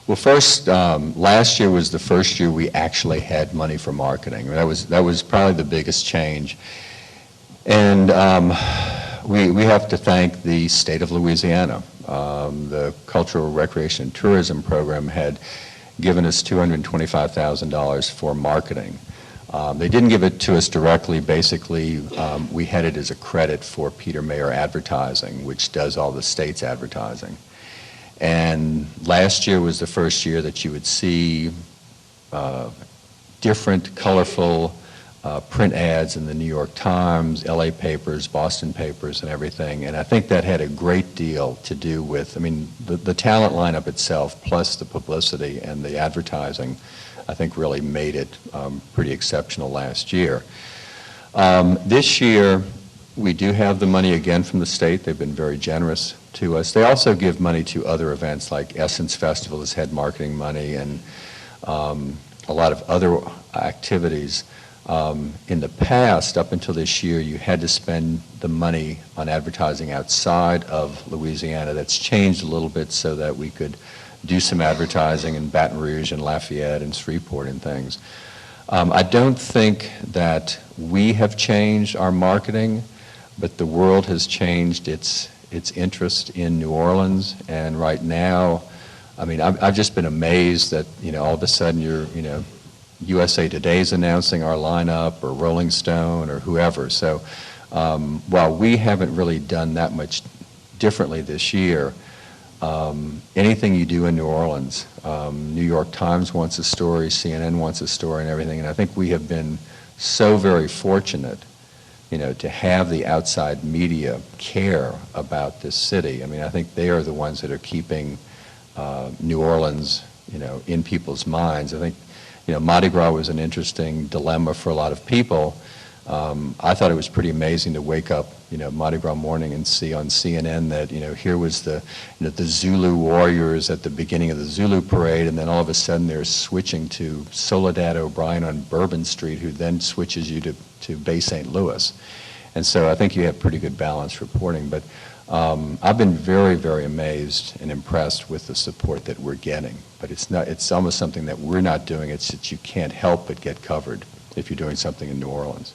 Well, first, last year was the first year we actually had money for marketing. That was probably the biggest change. And we have to thank the state of Louisiana. The Cultural Recreation and Tourism Program had given us $225,000 for marketing. They didn't give it to us directly. Basically, we had it as a credit for Peter Mayer Advertising, which does all the state's advertising. And last year was the first year that you would see different, colorful print ads in the New York Times, LA papers, Boston papers, and everything. And I think that had a great deal to do with, I mean, the talent lineup itself, plus the publicity and the advertising, I think really made it pretty exceptional last year. This year, we do have the money again from the state. They've been very generous to us. They also give money to other events, like Essence Festival has had marketing money, and a lot of other activities. In the past, up until this year, you had to spend the money on advertising outside of Louisiana. That's changed a little bit so that we could do some advertising in Baton Rouge and Lafayette and Shreveport and things. I don't think that we have changed our marketing, but the world has changed its interest in New Orleans. And right now, I mean, I've just been amazed that, you know, all of a sudden USA Today's announcing our lineup, or Rolling Stone, or whoever. So while we haven't really done that much differently this year, anything you do in New Orleans, New York Times wants a story, CNN wants a story, and everything. And I think we have been so very fortunate, you know, to have the outside media care about this city. I mean, I think they are the ones that are keeping New Orleans, you know, in people's minds. I think, you know, Mardi Gras was an interesting dilemma for a lot of people. I thought it was pretty amazing to wake up, you know, Mardi Gras morning and see on CNN that, you know, here was the Zulu warriors at the beginning of the Zulu parade, and then all of a sudden they're switching to Soledad O'Brien on Bourbon Street, who then switches you to Bay St. Louis. And so I think you have pretty good balanced reporting. But I've been very, very amazed and impressed with the support that we're getting. But it's almost something that we're not doing. It's that you can't help but get covered if you're doing something in New Orleans.